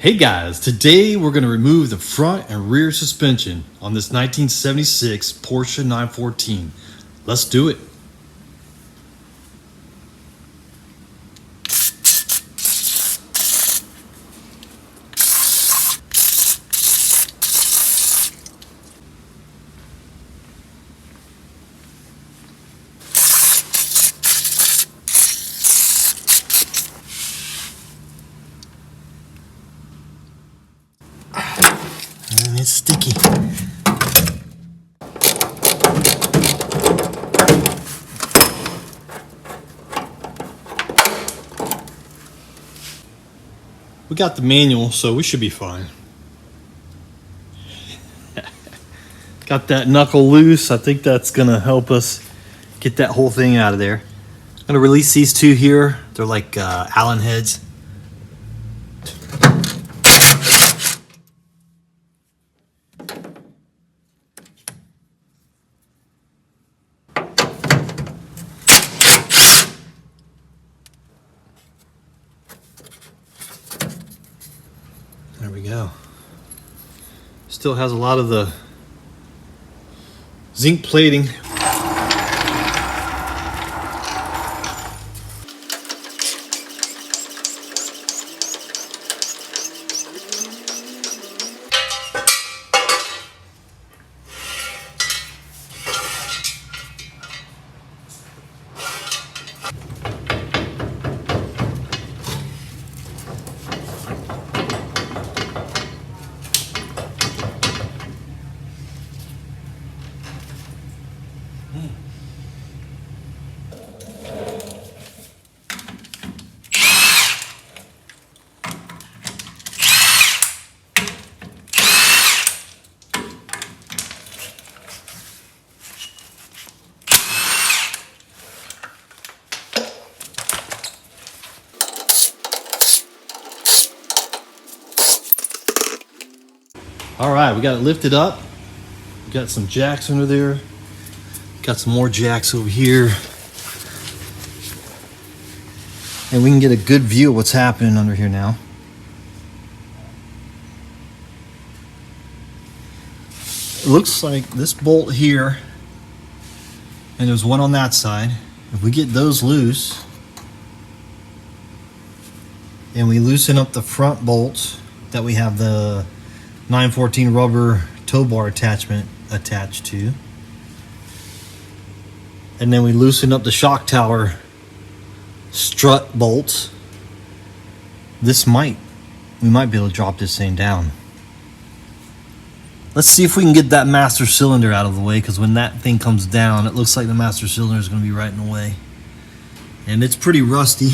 Hey guys, today we're going to remove the front and rear suspension on this 1976 Porsche 914. Let's do it. And it's sticky. We got the manual, so we should be fine. Got that knuckle loose. I think that's gonna help us get that whole thing out of there. I'm gonna release these two here. They're like Allen heads. There we go. Still has a lot of the zinc plating. All right, we got it lifted up. We got some jacks under there. Got some more jacks over here. And we can get a good view of what's happening under here now. It looks like this bolt here, and there's one on that side. If we get those loose, and we loosen up the front bolts that we have the 914 rubber tow bar attachment attached to, and then we loosen up the shock tower strut bolts, we might be able to drop this thing down. Let's see if we can get that master cylinder out of the way, because when that thing comes down, it looks like the master cylinder is going to be right in the way, and it's pretty rusty.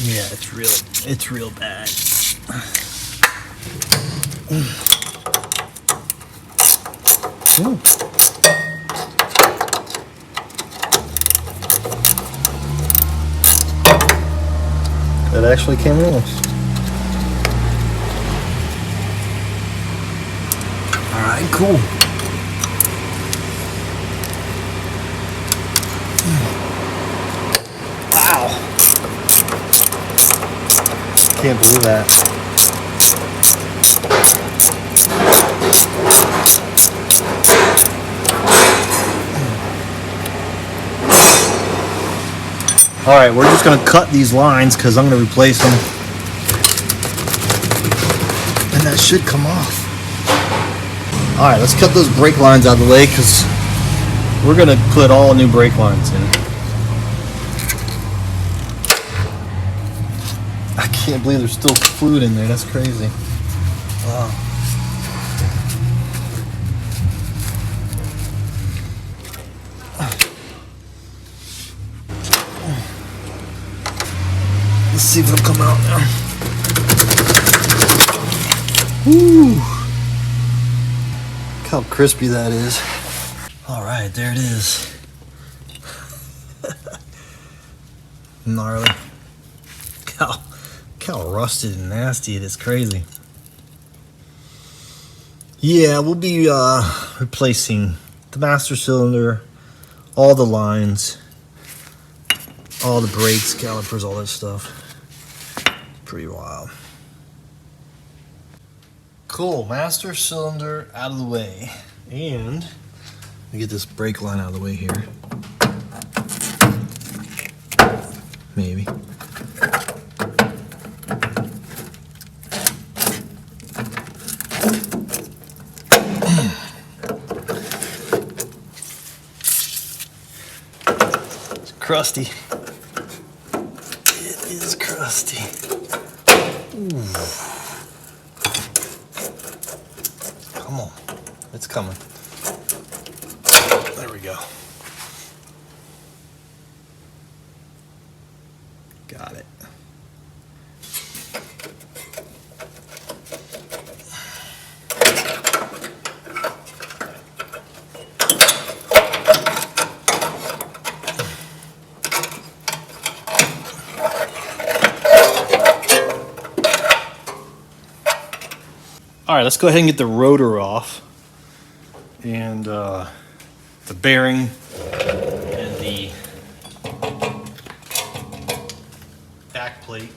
Yeah, it's real bad. Ooh. That actually came loose. All right, cool. Wow. Can't believe that. All right, we're just gonna cut these lines because I'm gonna replace them, and that should come off. All right, let's cut those brake lines out of the way because we're gonna put all new brake lines in. I can't believe there's still fluid in there. That's crazy. Wow. Let's see if it'll come out now. Woo! Look how crispy that is. All right, there it is. Gnarly. Look how rusted and nasty it is. Crazy. Yeah, we'll be replacing the master cylinder, all the lines, all the brakes, calipers, all that stuff. Pretty wild. Cool, master cylinder out of the way. And let me get this brake line out of the way here. Maybe. It's crusty. It is crusty. Ooh. Come on, it's coming. There we go. Got it. All right, let's go ahead and get the rotor off and the bearing and the back plate.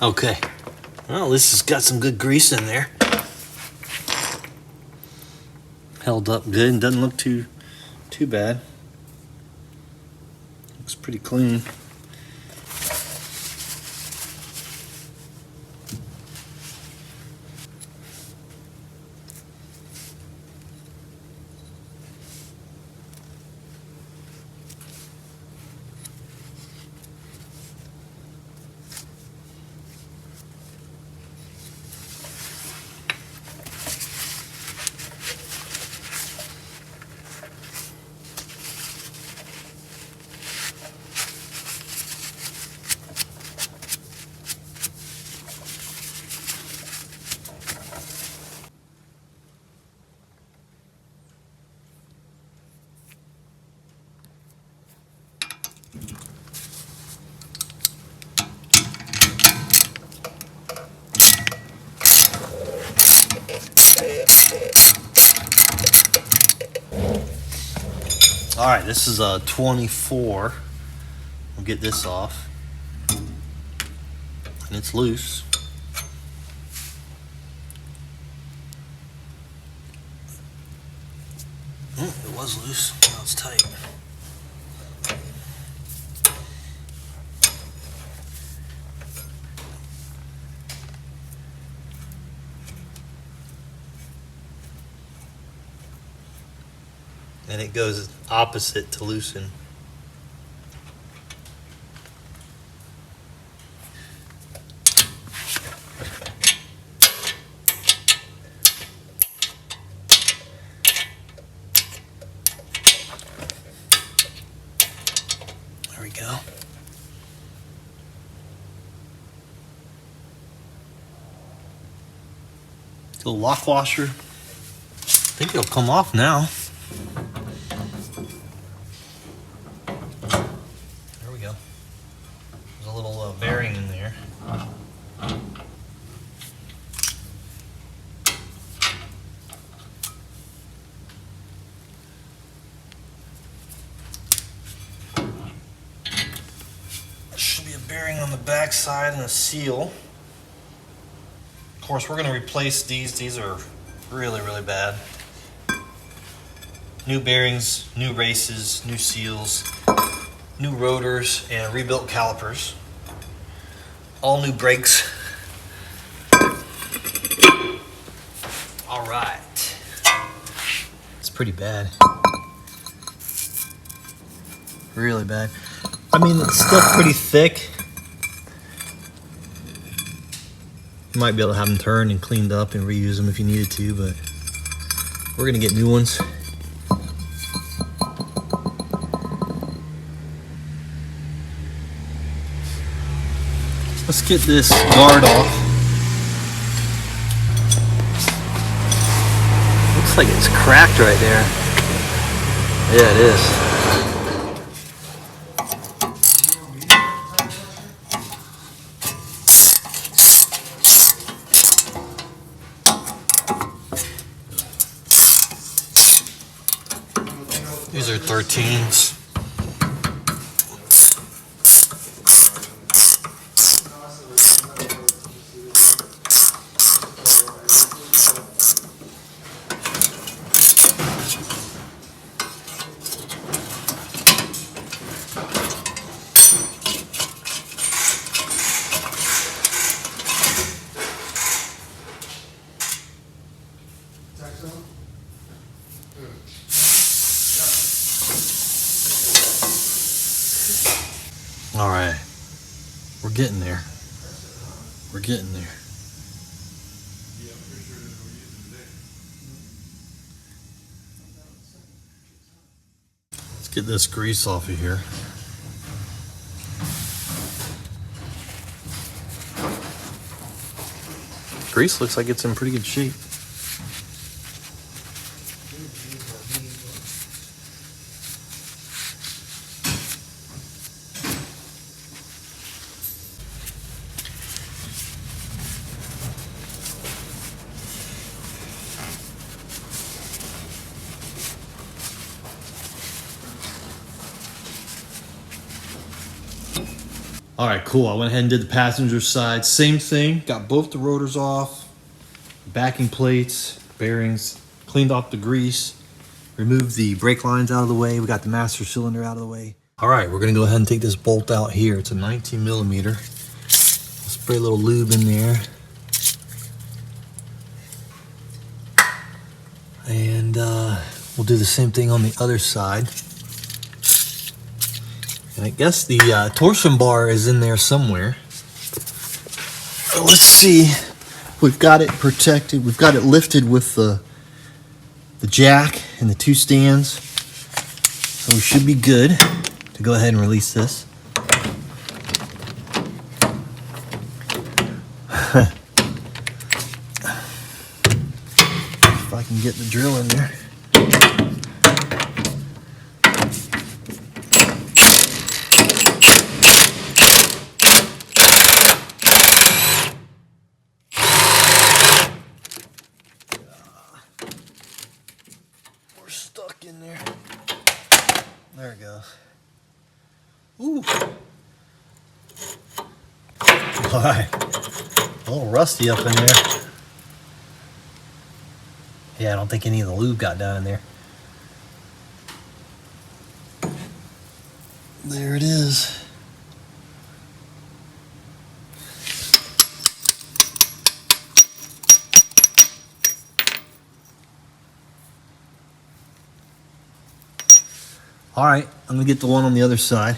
Okay. Well, this has got some good grease in there. Held up good and doesn't look too bad. Looks pretty clean. All right, this is a 24. We'll get this off. And it's loose. It was loose. Now it's tight. And it goes opposite to loosen. There we go. Little lock washer. I think it'll come off now. There we go. There's a little bearing in there. There should be a bearing on the back side and a seal. Of course, we're going to replace these. These are really, really bad. New bearings, new races, new seals, new rotors, and rebuilt calipers. All new brakes. All right. It's pretty bad. Really bad. I mean, it's still pretty thick. You might be able to have them turned and cleaned up and reuse them if you needed to, but we're gonna get new ones. Let's get this guard off. Looks like it's cracked right there. Yeah, it is. These are 13s. All right, we're getting there. We're getting there. Let's get this grease off of here. Grease looks like it's in pretty good shape. All right, cool. I went ahead and did the passenger side. Same thing, got both the rotors off, backing plates, bearings, cleaned off the grease, removed the brake lines out of the way. We got the master cylinder out of the way. All right, we're gonna go ahead and take this bolt out here. It's a 19 millimeter. Spray a little lube in there. And we'll do the same thing on the other side. And I guess the torsion bar is in there somewhere. Let's see. We've got it protected. We've got it lifted with the jack and the two stands. So we should be good to go ahead and release this. If I can get the drill in there. Stuck in there. There it goes. Ooh. Alright. A little rusty up in there. Yeah, I don't think any of the lube got down in there. There it is. All right, I'm gonna get the one on the other side.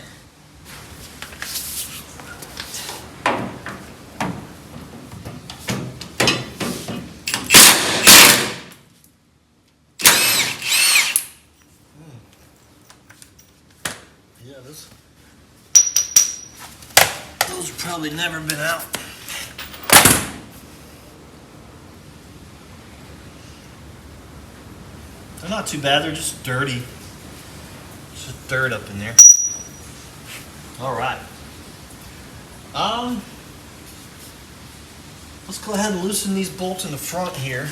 Yeah, those have probably never been out. They're not too bad, they're just dirty. Just dirt up in there. All right. Let's go ahead and loosen these bolts in the front here.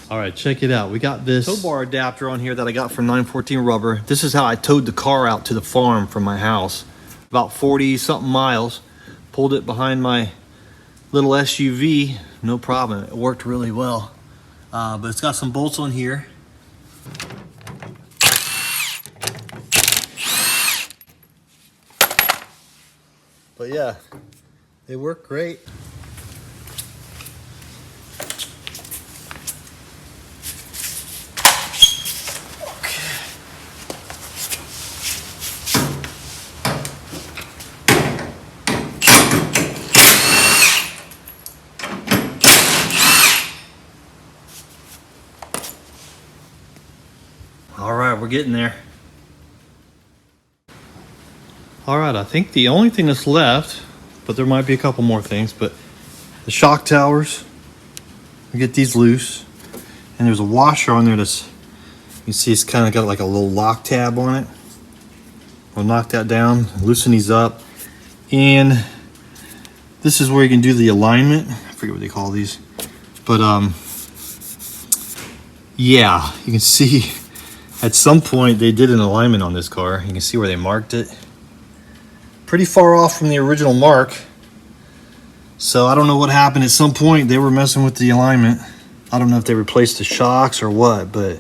All right, check it out. We got this tow bar adapter on here that I got from 914 Rubber. This is how I towed the car out to the farm from my house. About 40 something miles. Pulled it behind my little SUV. No problem. It worked really well. But it's got some bolts on here. But yeah, they work great. All right, we're getting there. All right, I think the only thing that's left but there might be a couple more things. But the shock towers, we get these loose, and there's a washer on there that's, you can see it's kind of got like a little lock tab on it. We'll knock that down, loosen these up, and this is where you can do the alignment. I forget what they call these, but yeah, you can see at some point they did an alignment on this car. You can see where they marked it. Pretty far off from the original mark. So I don't know what happened. At some point they were messing with the alignment. I don't know if they replaced the shocks or what, but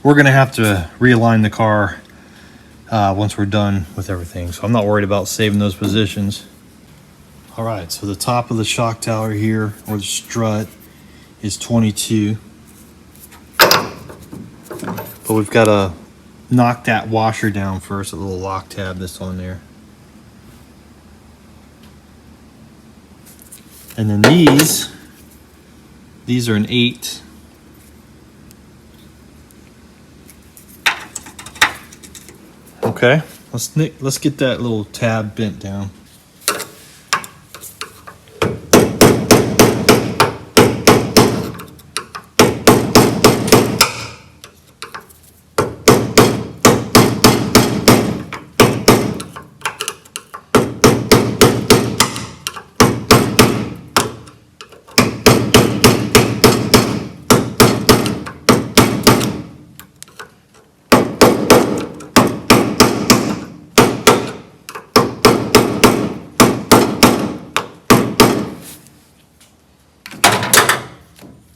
we're gonna have to realign the car once we're done with everything. So I'm not worried about saving those positions. All right, so the top of the shock tower here, or the strut, is 22. But we've got to knock that washer down first, a little lock tab that's on there. And then these are an 8. Okay, let's get that little tab bent down.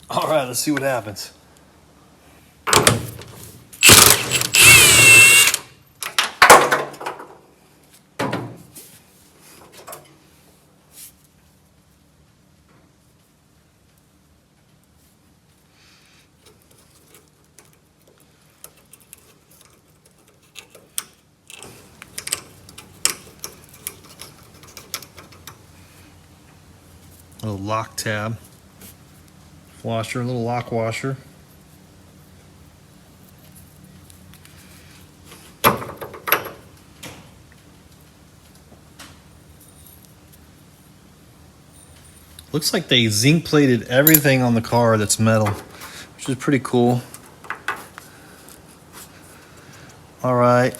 All right, let's see what happens. A little lock tab. Washer, a little lock washer. Looks like they zinc plated everything on the car that's metal, which is pretty cool. All right.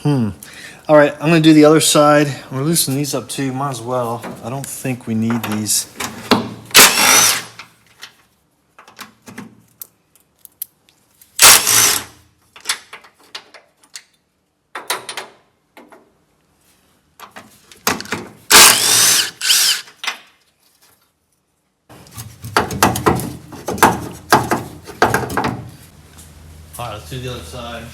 All right, I'm gonna do the other side. I'm gonna loosen these up too, might as well. I don't think we need these. All right, let's do the other side.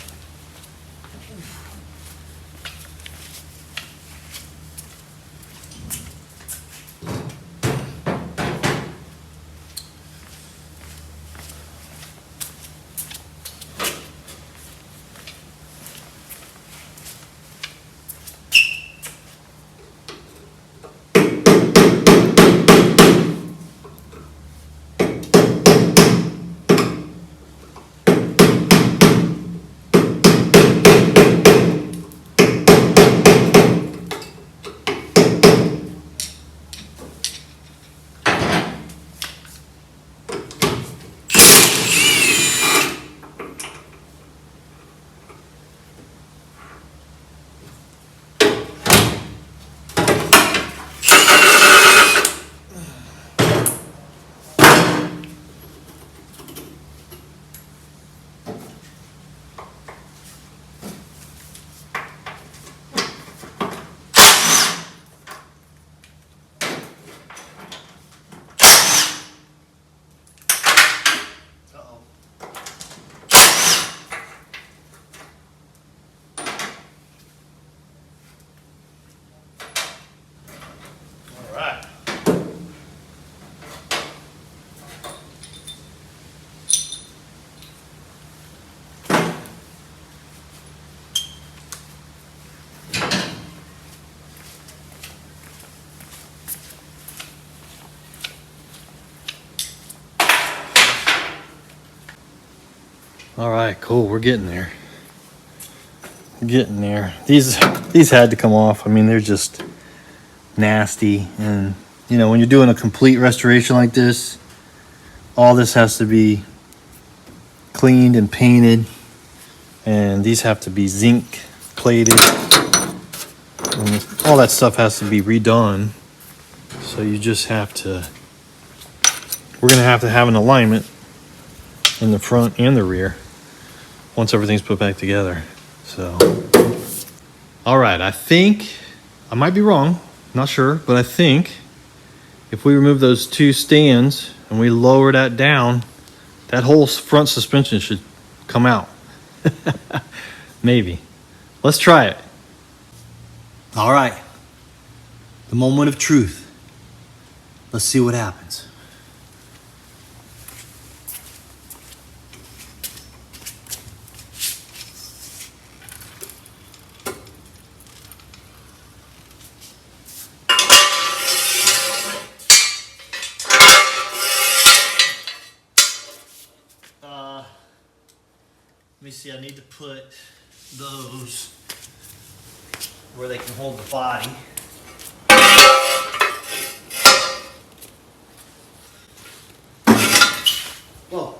All right, cool. We're getting there. We're getting there. These had to come off. I mean, they're nasty. And you know, when you're doing a complete restoration like this, all this has to be cleaned and painted, and these have to be zinc plated, and all that stuff has to be redone. So you just have to, we're gonna have to have an alignment in the front and the rear once everything's put back together. So all right, I think, I might be wrong, not sure, but I think if we remove those two stands and we lower that down, that whole front suspension should come out. Maybe. Let's try it. All right. The moment of truth. Let's see what happens. Let me see, I need to put those where they can hold the body. Whoa.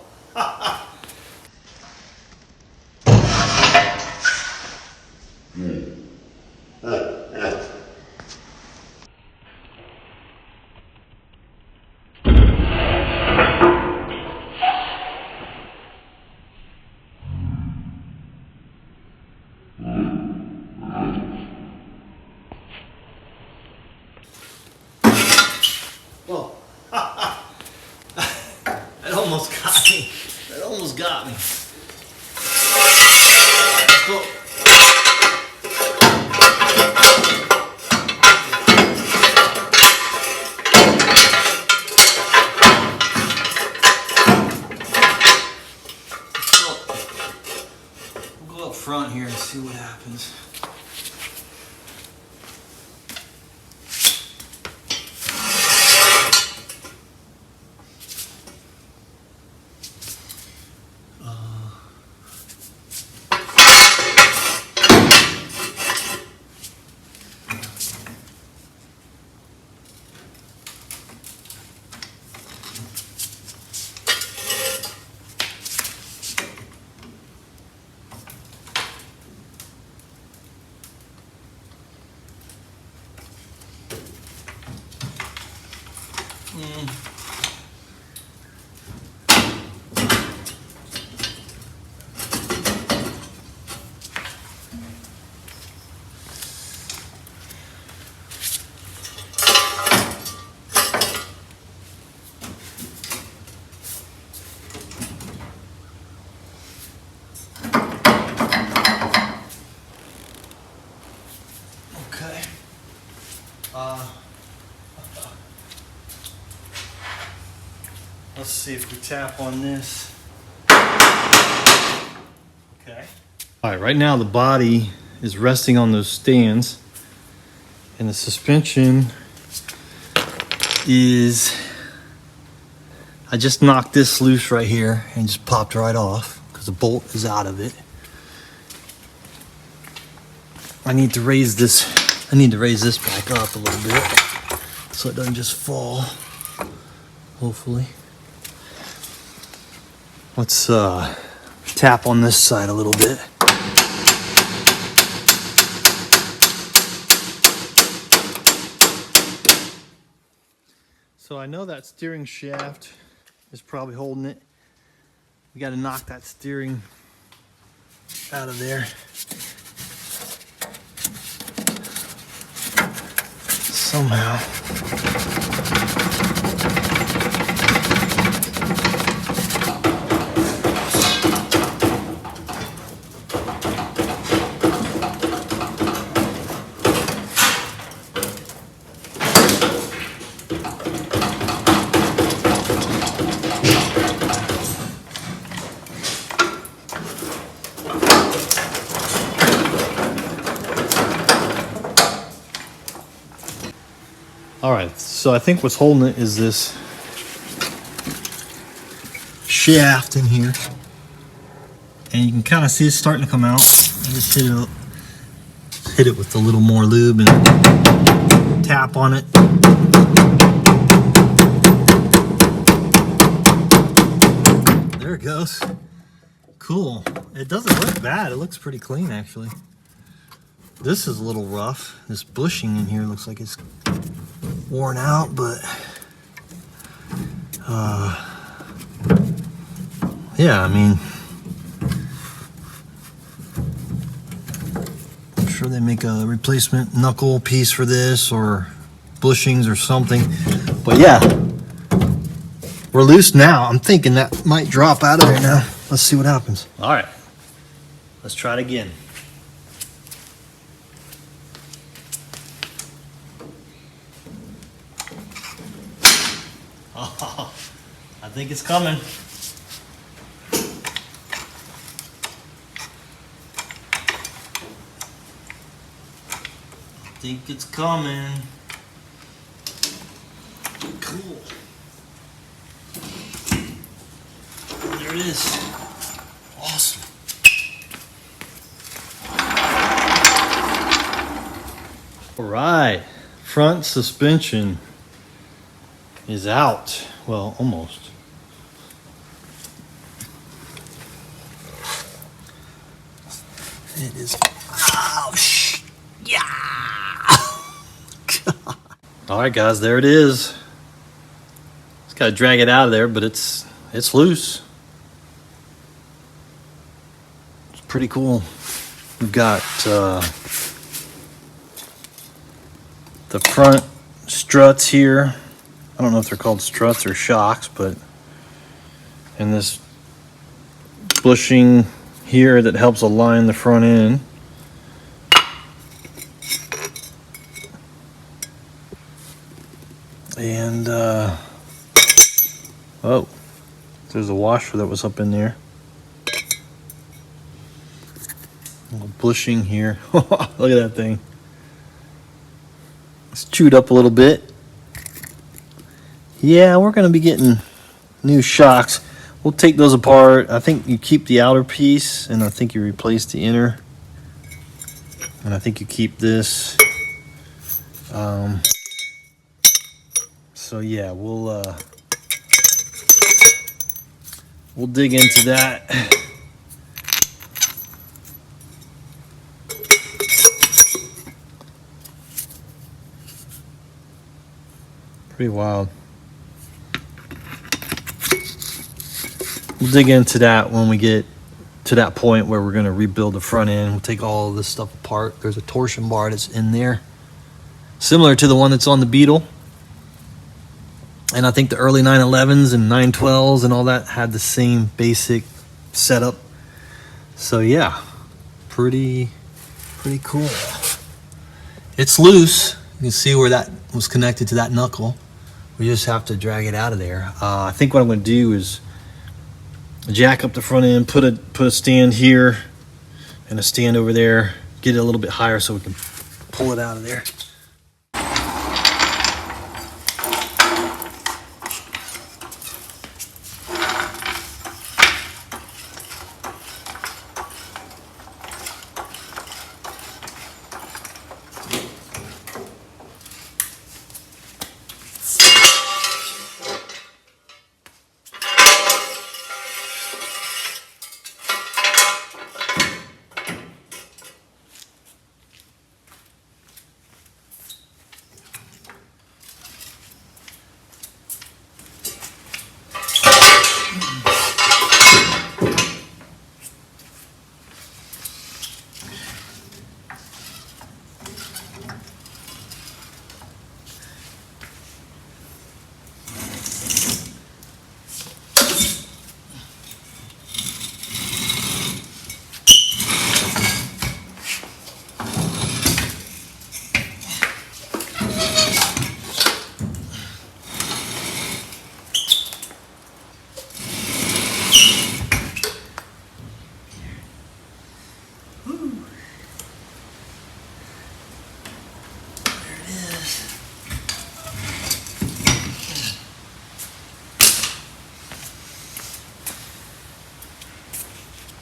Whoa. That almost got me. That almost got me. Let's go. We'll go up front here and see what happens. Okay. Let's see if we tap on this. Okay. All right, right now the body is resting on those stands, and the suspension is, I just knocked this loose right here and just popped right off because the bolt is out of it. I need to raise this back up a little bit so it doesn't just fall, hopefully. Let's tap on this side a little bit. So I know that steering shaft is probably holding it. We got to knock that steering out of there. Somehow. All right, so I think what's holding it is this shaft in here, and you can kind of see it starting to come out. I just hit it with a little more lube and tap on it. There it goes. Cool. It doesn't look bad. It looks pretty clean, actually. This is a little rough. This bushing in here looks like it's worn out, but yeah, I mean, I'm sure they make a replacement knuckle piece for this or bushings or something. But yeah, we're loose now. I'm thinking that might drop out of there now. Let's see what happens. All right, let's try it again. Oh, I think it's coming. I think it's coming. Cool. There it is. Awesome. All right, front suspension is out. Well, almost. It is. Oh, yeah. All right, guys, there it is. Just gotta drag it out of there, but it's loose. It's pretty cool. We've got the front struts here. I don't know if they're called struts or shocks, but and this bushing here that helps align the front end. And oh, there's a washer that was up in there. A little bushing here. Look at that thing. It's chewed up a little bit. Yeah, we're going to be getting new shocks. We'll take those apart. I think you keep the outer piece, and I think you replace the inner. And I think you keep this. So yeah, we'll dig into that. Pretty wild. We'll dig into that when we get to that point where we're going to rebuild the front end. We'll take all of this stuff apart. There's a torsion bar that's in there, similar to the one that's on the Beetle. And I think the early 911s and 912s and all that had the same basic setup. So yeah, pretty cool. It's loose. You can see where that was connected to that knuckle. We just have to drag it out of there. I think what I'm going to do is jack up the front end, put a stand here and a stand over there, get it a little bit higher so we can pull it out of there.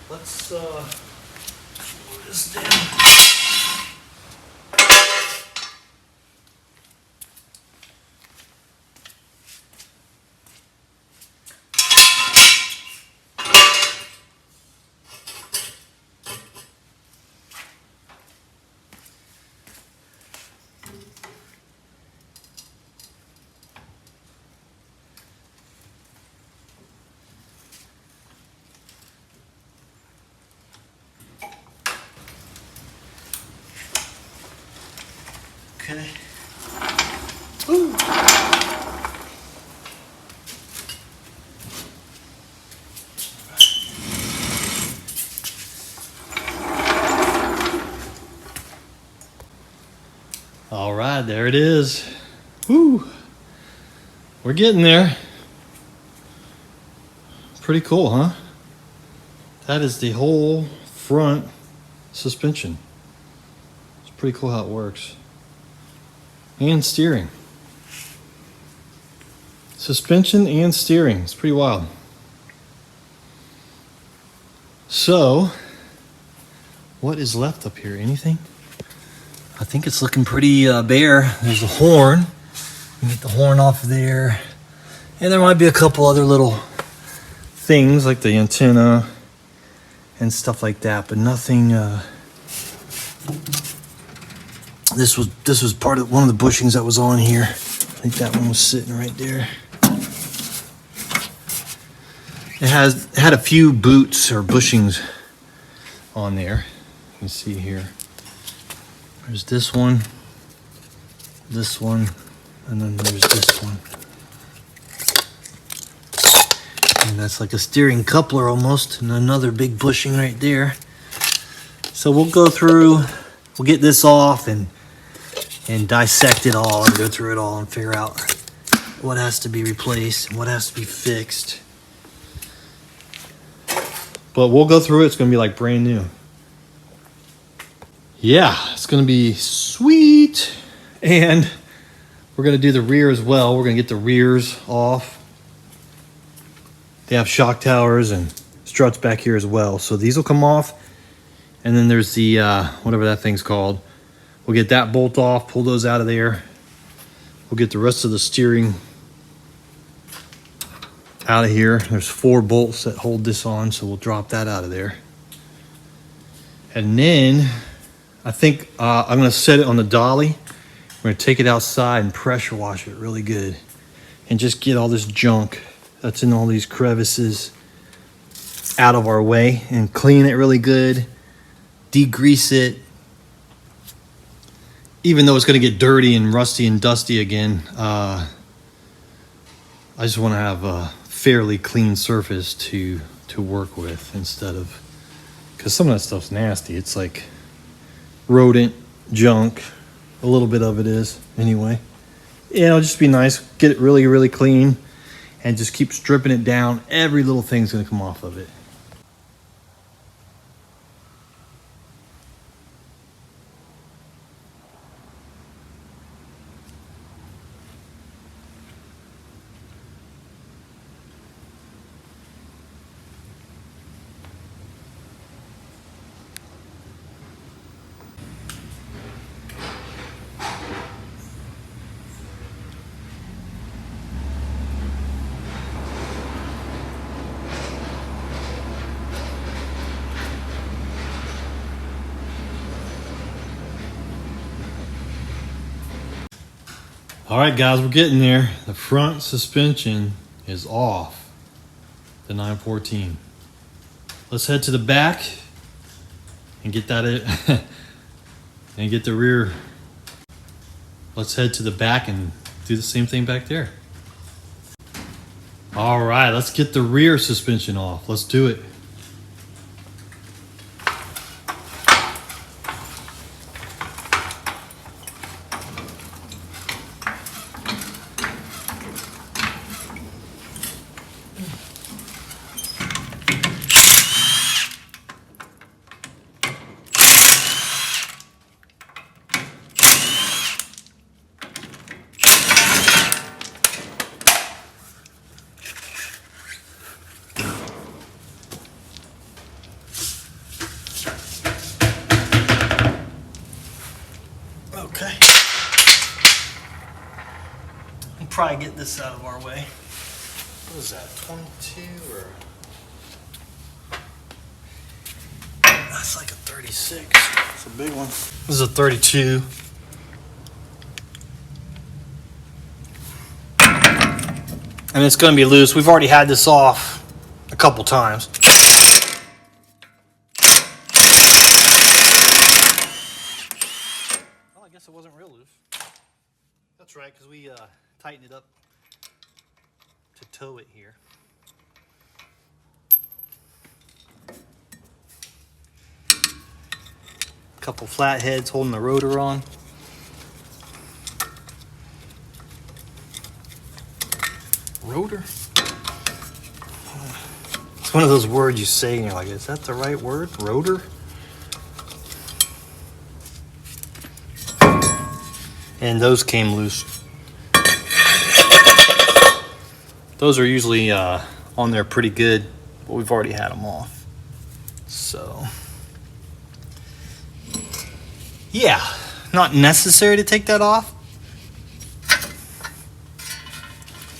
Let's slow this down. Okay. Ooh. All right, there it is. Woo. We're getting there. Pretty cool, huh? That is the whole front suspension. It's pretty cool how it works. And steering. Suspension and steering. It's pretty wild. So, what is left up here? Anything? I think it's looking pretty bare. There's the horn. You can get the horn off of there. And there might be a couple other little things like the antenna and stuff like that, but nothing. This was part of one of the bushings that was on here. I think that one was sitting right there. It had a few boots or bushings on there. You can see here. There's this one, and then there's this one. And that's like a steering coupler almost, and another big bushing right there. So we'll go through, we'll get this off and dissect it all and go through it all and figure out what has to be replaced and what has to be fixed. But we'll go through it. It's going to be like brand new. Yeah, it's going to be sweet. And we're going to do the rear as well. We're going to get the rears off. They have shock towers and struts back here as well. So these will come off. And then there's the, whatever that thing's called. We'll get that bolt off, pull those out of there. We'll get the rest of the steering out of here. There's 4 bolts that hold this on, so we'll drop that out of there. And then I think I'm going to set it on the dolly. We're going to take it outside and pressure wash it really good and just get all this junk that's in all these crevices out of our way and clean it really good, degrease it. Even though it's going to get dirty and rusty and dusty again, I just want to have a fairly clean surface to work with instead of, because some of that stuff's nasty. It's like rodent junk. A little bit of it is anyway. Yeah, it'll just be nice. Get it really, really clean and just keep stripping it down. Every little thing's going to come off of it. All right, guys, we're getting there. The front suspension is off the 914. Let's head to the back and get that and get the rear. Let's head to the back and do the same thing back there. All right, let's get the rear suspension off. Let's do it. Okay. We'll probably get this out of our way. What is that, 22 or? That's like a 36. It's a big one. This is a 32. And it's going to be loose. We've already had this off a couple times. Well, I guess it wasn't real loose. That's right, because we tightened it up to tow it here. Couple flatheads holding the rotor on. Rotor? It's one of those words you say and you're like, is that the right word? Rotor? And those came loose. Those are usually on there pretty good, but we've already had them off. So, yeah, not necessary to take that off.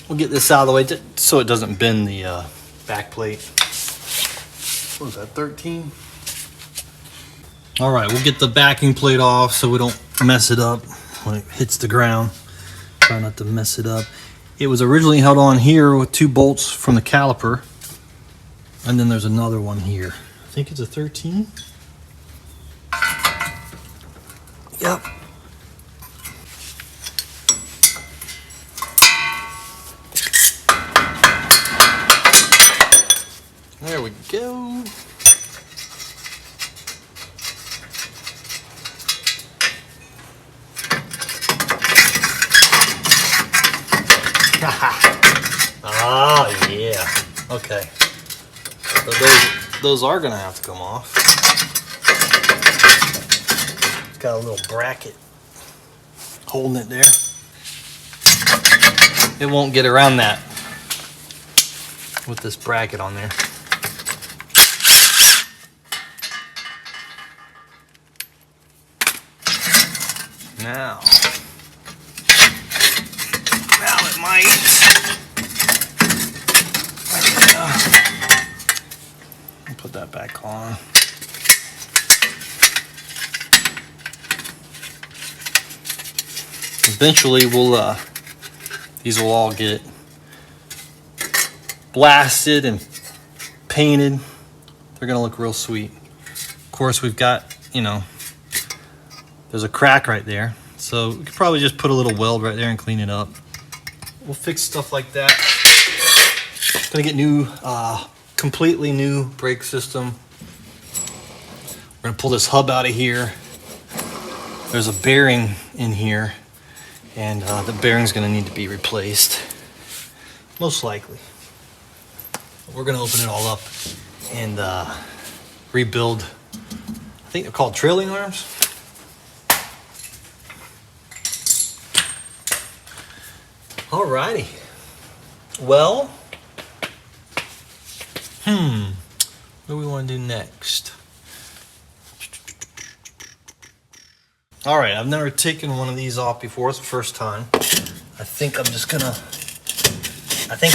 We'll get this out of the way so it doesn't bend the back plate. What was that, 13? All right, we'll get the backing plate off so we don't mess it up when it hits the ground. Try not to mess it up. It was originally held on here with 2 bolts from the caliper, and then there's another one here. I think it's a 13. Yep. There we go. Oh yeah. Okay. So those are gonna have to come off. It's got a little bracket holding it there. It won't get around that with this bracket on there. Now it might. I'll put that back on. Eventually these will all get blasted and painted. They're gonna look real sweet. Of course, we've got, there's a crack right there. So we could probably just put a little weld right there and clean it up. We'll fix stuff like that. Gonna get new, completely new brake system. We're gonna pull this hub out of here. There's a bearing in here, and the bearing's gonna need to be replaced, most likely. We're gonna open it all up and rebuild. I think they're called trailing arms. Alrighty. Well, what do we want to do next? All right, I've never taken one of these off before. It's the first time. I think I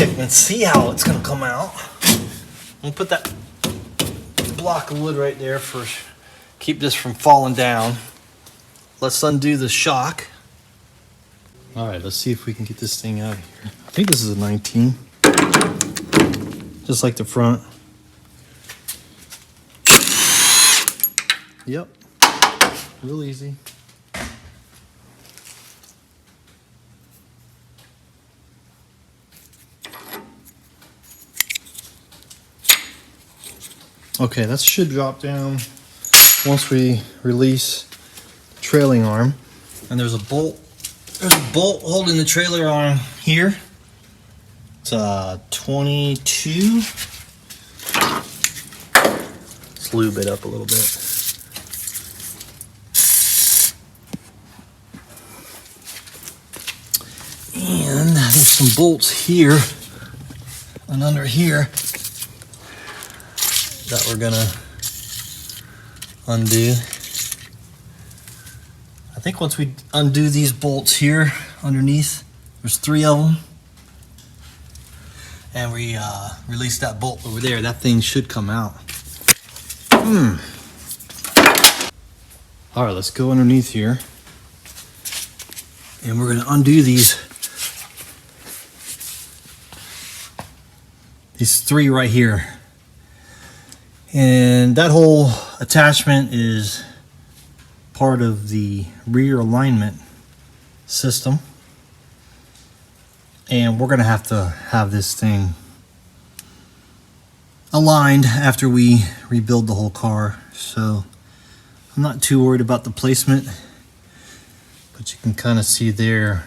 can see how it's gonna come out. We'll put that block of wood right there for keep this from falling down. Let's undo the shock. All right, let's see if we can get this thing out of here. I think this is a 19, just like the front. Yep, real easy. Okay, that should drop down once we release the trailing arm. And there's a bolt. There's a bolt holding the trailer arm here. It's 22. Let's lube it up a little bit. And there's some bolts here and under here that we're gonna undo. I think once we undo these bolts here underneath, there's 3 of them, and we release that bolt over there, that thing should come out. All right, let's go underneath here, and we're gonna undo these 3 right here. And that whole attachment is part of the rear alignment system. And we're gonna have to have this thing aligned after we rebuild the whole car. So I'm not too worried about the placement, but you can kind of see there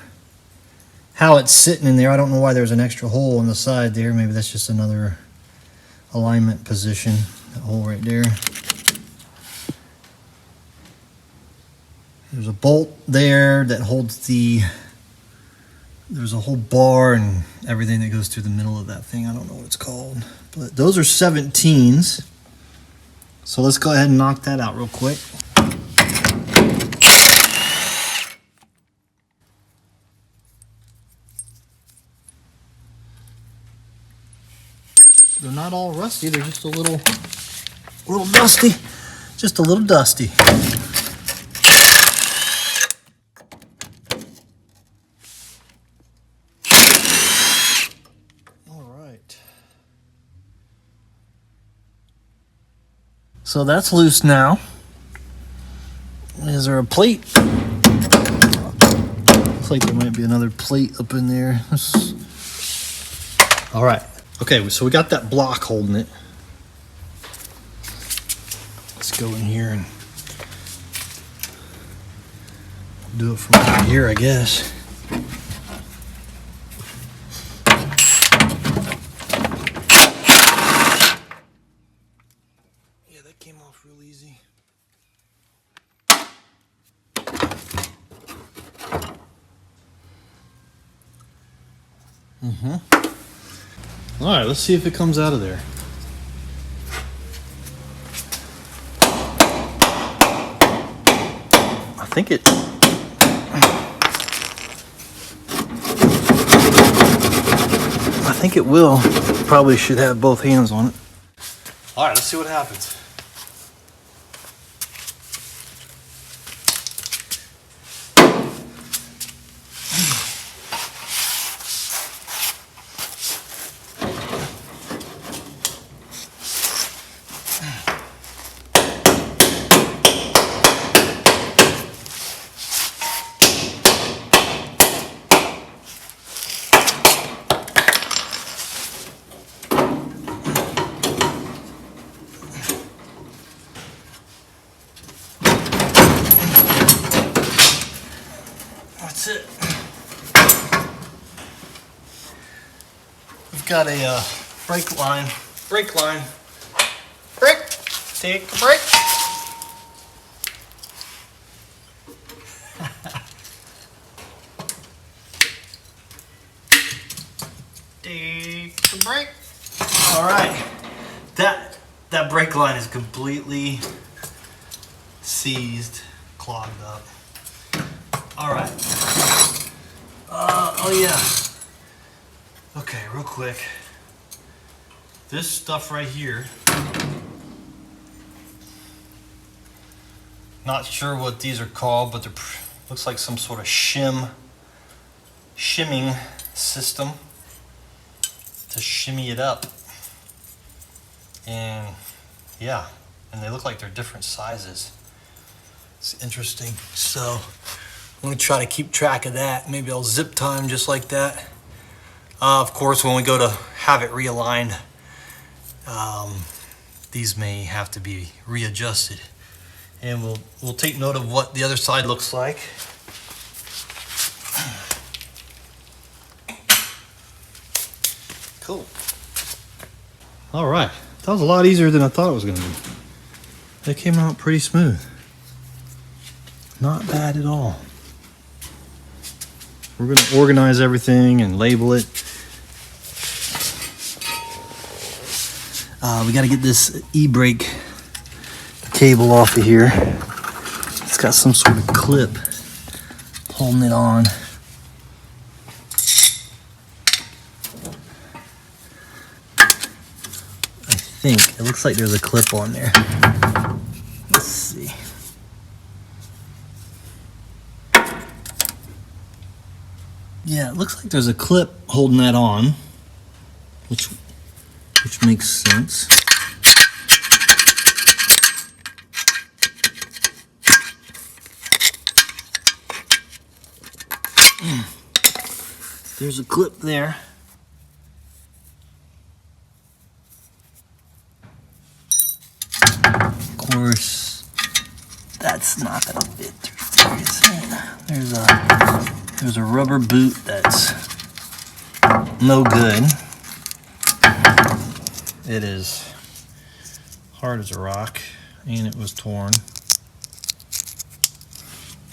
how it's sitting in there. I don't know why there's an extra hole on the side there. Maybe that's just another alignment position, that hole right there. There's a bolt there that holds there's a whole bar and everything that goes through the middle of that thing. I don't know what it's called, but those are 17s. So let's go ahead and knock that out real quick. They're not all rusty, they're just a little dusty. Just a little dusty. So that's loose now. Is there a plate? Looks like there might be another plate up in there. All right. Okay, so we got that block holding it. Let's go in here and do it from over here, I guess. Came off real easy. All right, let's see if it comes out of there. I think it will. Probably should have both hands on it. All right, let's see what happens. That's it. We've got a brake line. Brake. Take a break. Take a break. All right. That brake line is completely seized, clogged up. All right. Oh yeah. Okay, real quick. This stuff right here. Not sure what these are called, but looks like some sort of shimming system to shimmy it up. And yeah, and they look like they're different sizes. It's interesting. So I'm gonna try to keep track of that. Maybe I'll zip tie them just like that. Of course, when we go to have it realigned, these may have to be readjusted. And we'll take note of what the other side looks like. Cool. All right, that was a lot easier than I thought it was gonna be. They came out pretty smooth. Not bad at all. We're gonna organize everything and label it. We gotta get this e-brake cable off of here. It's got some sort of clip holding it on. I think it looks like there's a clip on there. Let's see. Yeah, it looks like there's a clip holding that on, which makes sense. There's a clip there. Of course, that's not gonna fit through. There's a rubber boot that's no good. It is hard as a rock, and it was torn.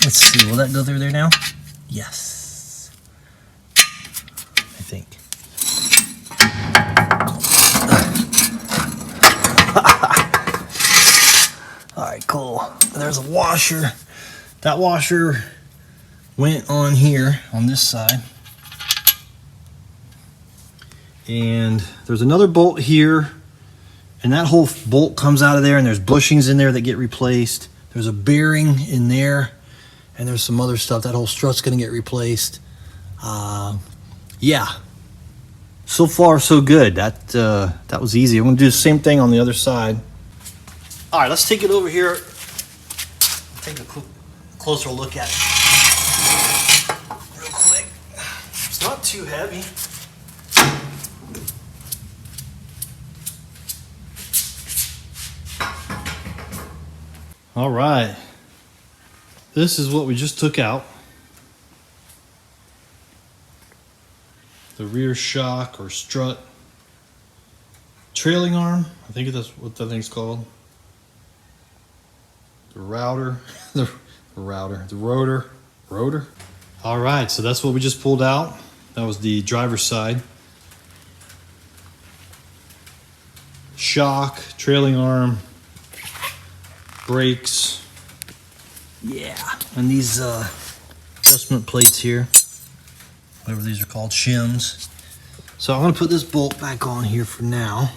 Let's see, will that go through there now? Yes, I think. All right, cool. There's a washer. That washer went on here on this side. And there's another bolt here, and that whole bolt comes out of there, and there's bushings in there that get replaced. There's a bearing in there, and there's some other stuff. That whole strut's gonna get replaced. Yeah, so far so good. That was easy. I'm gonna do the same thing on the other side. All right, let's take it over here. Take a closer look at it real quick. It's not too heavy. All right, this is what we just took out. The rear shock or strut. Trailing arm, I think that's what that thing's called. The router, the rotor. All right, so that's what we just pulled out. That was the driver's side. Shock, trailing arm, brakes. Yeah, and these adjustment plates here, whatever these are called, shims. So I'm gonna put this bolt back on here for now.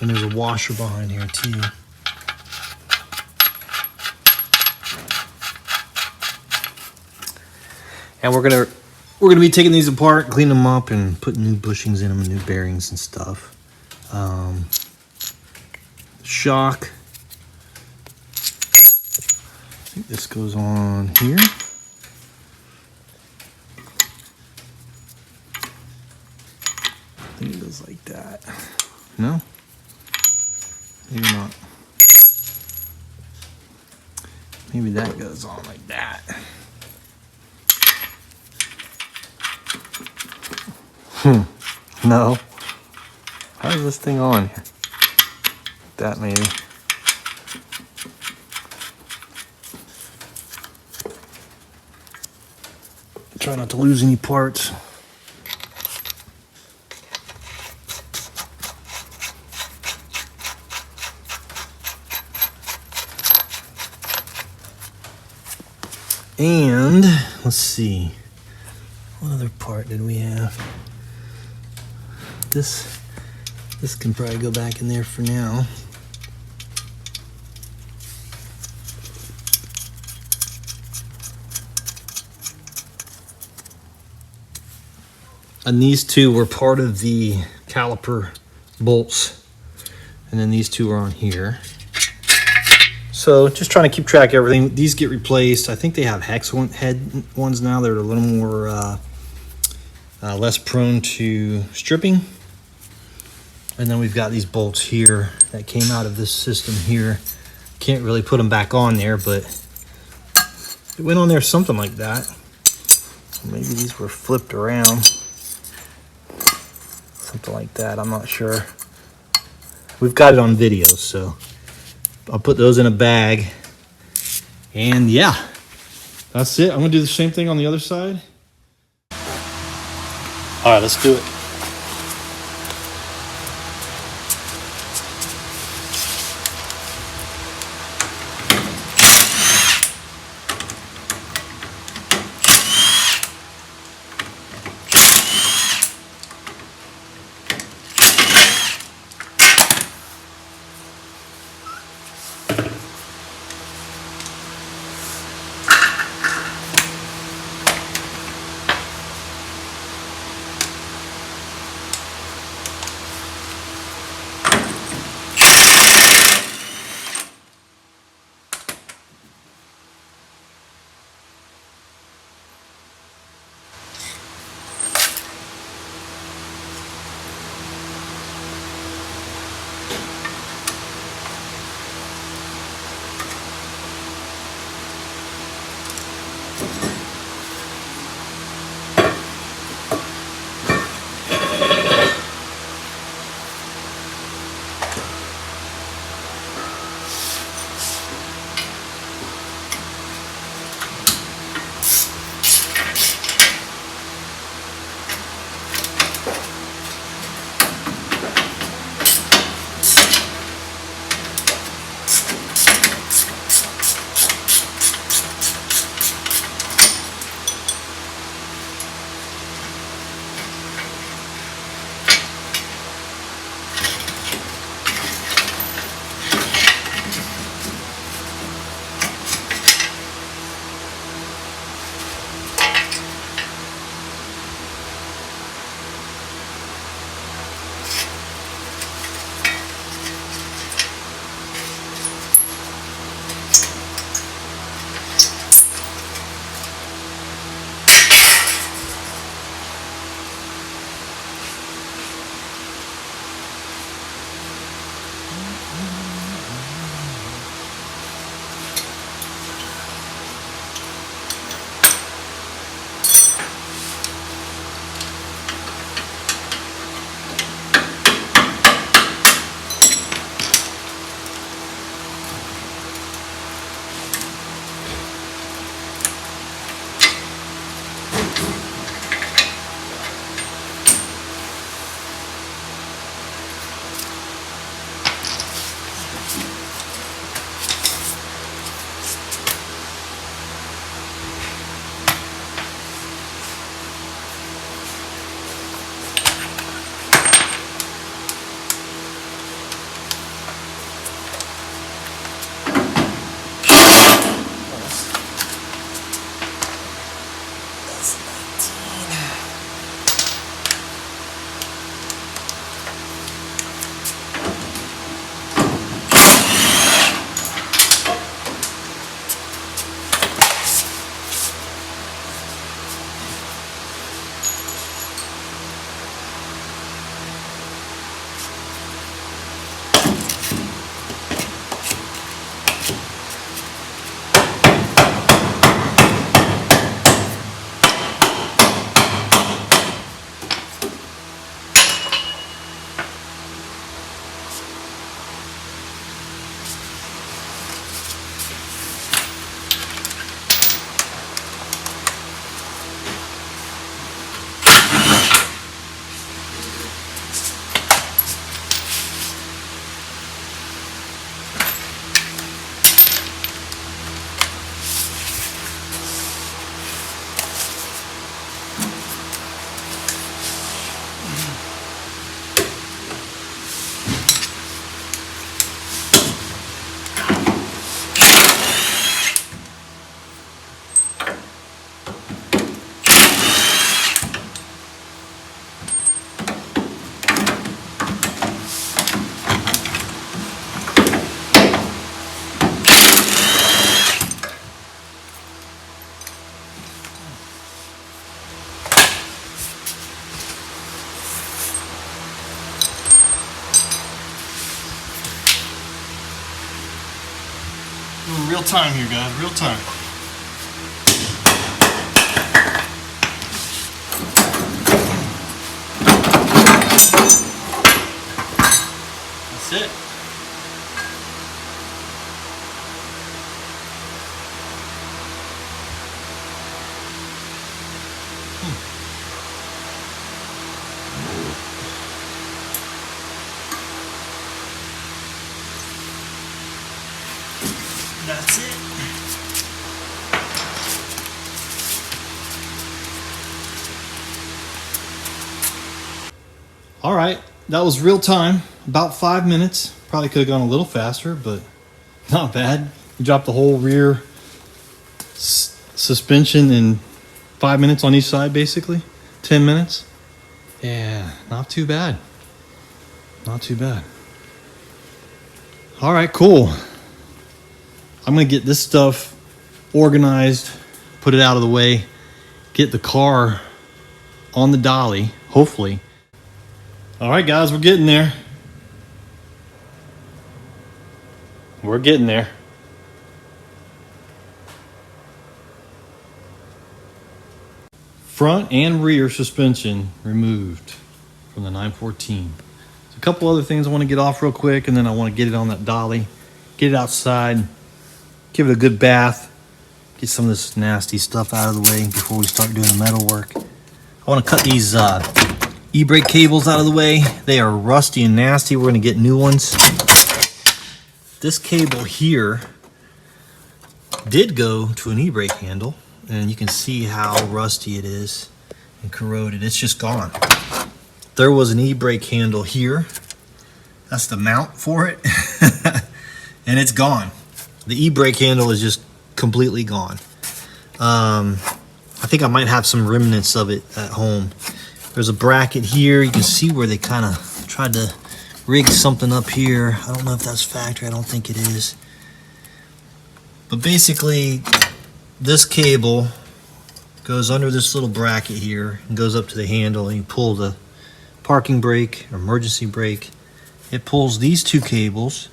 And there's a washer behind here too. And we're gonna be taking these apart, cleaning them up, and putting new bushings in them and new bearings and stuff. Shock. I think this goes on here. I think it goes like that. No? Maybe not. Maybe that goes on like that. No. How's this thing on here? That maybe. Try not to lose any parts. And let's see, what other part did we have? This can probably go back in there for now. And these two were part of the caliper bolts, and then these two are on here. So just trying to keep track of everything. These get replaced. I think they have hex head ones now. They're a little more less prone to stripping. And then we've got these bolts here that came out of this system here. Can't really put them back on there, but it went on there something like that. Maybe these were flipped around. Something like that, I'm not sure. We've got it on video, so I'll put those in a bag. And yeah, that's it. I'm gonna do the same thing on the other side. All right, let's do it. Doing real time here, guys. Real time. That's it. That's it. All right, that was real time, about 5 minutes. Probably could have gone a little faster, but not bad. You dropped the whole rear suspension in 5 minutes on each side, basically. 10 minutes. Yeah, not too bad. Not too bad. All right, cool. I'm going to get this stuff organized, put it out of the way, get the car on the dolly, hopefully. All right, guys, we're getting there. We're getting there. Front and rear suspension removed from the 914. So a couple other things I want to get off real quick, and then I want to get it on that dolly, get it outside, give it a good bath, get some of this nasty stuff out of the way before we start doing the metal work. I want to cut these e-brake cables out of the way. They are rusty and nasty. We're going to get new ones. This cable here did go to an e-brake handle, and you can see how rusty it is and corroded. It's just gone. There was an e-brake handle here. That's the mount for it. And it's gone. The e-brake handle is just completely gone. I think I might have some remnants of it at home. There's a bracket here. You can see where they kind of tried to rig something up here. I don't know if that's factory. I don't think it is. But basically, this cable goes under this little bracket here and goes up to the handle, and you pull the parking brake or emergency brake. It pulls these two cables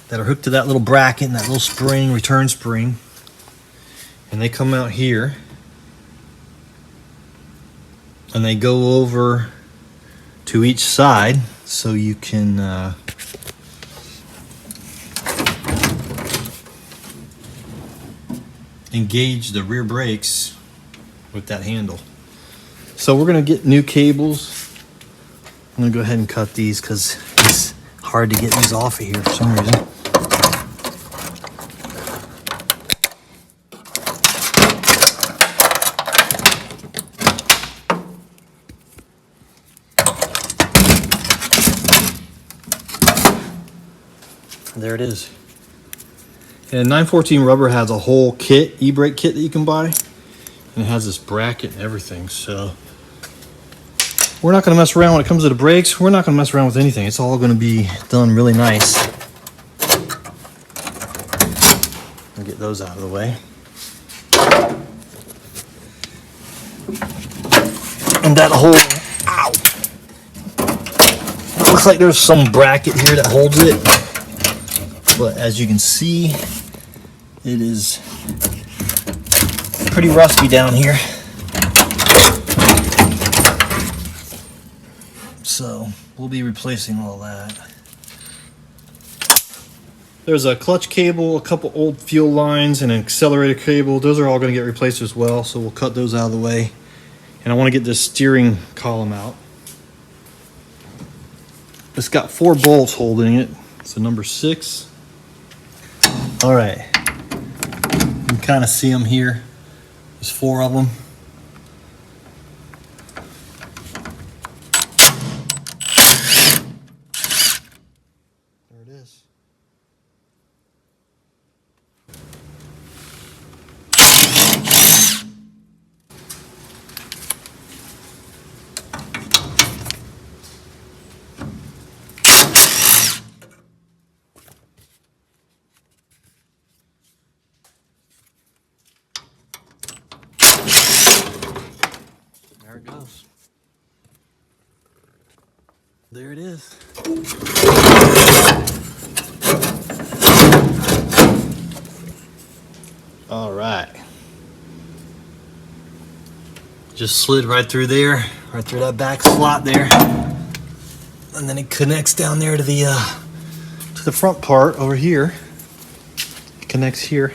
that are hooked to that little bracket and that little spring, return spring, and they come out here and they go over to each side, so you can engage the rear brakes with that handle. So we're going to get new cables. I'm going to go ahead and cut these because it's hard to get these off of here for some reason. There it is. And 914 rubber has a whole kit, e-brake kit that you can buy. And it has this bracket and everything. So we're not going to mess around when it comes to the brakes. We're not going to mess around with anything. It's all going to be done really nice. I'll get those out of the way. And that whole, ow! It looks like there's some bracket here that holds it. But as you can see, it is pretty rusty down here. So we'll be replacing all that. There's a clutch cable, a couple old fuel lines, and an accelerator cable. Those are all going to get replaced as well, so we'll cut those out of the way. And I want to get this steering column out. It's got 4 bolts holding it. So number 6. All right, you can kind of see them here. There's 4 of them. There it is. There it goes. There it is. just slid right through there, right through that back slot there, and then it connects down there to the front part over here. It connects here.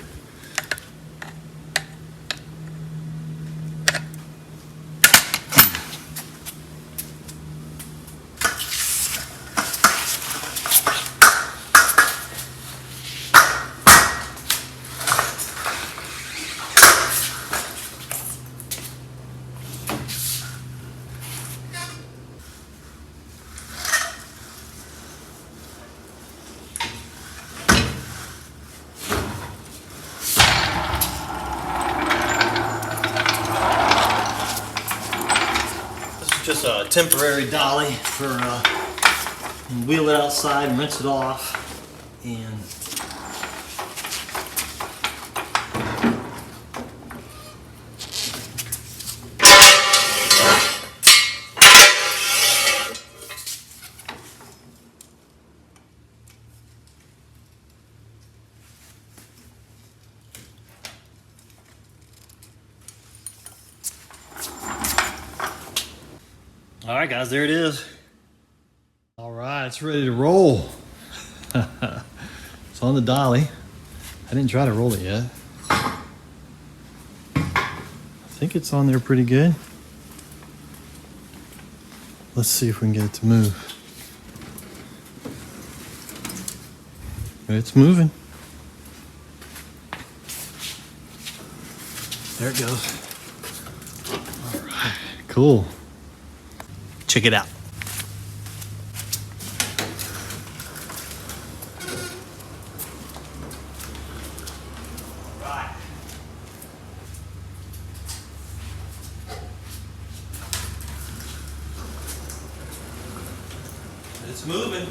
Just a temporary dolly for wheel it outside and rinse it off. And all right, guys, there it is. All right, it's ready to roll. It's on the dolly. I didn't try to roll it yet. I think it's on there pretty good. Let's see if we can get it to move. It's moving. There it goes. All right, cool. Check it out. All right. It's moving.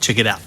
Check it out.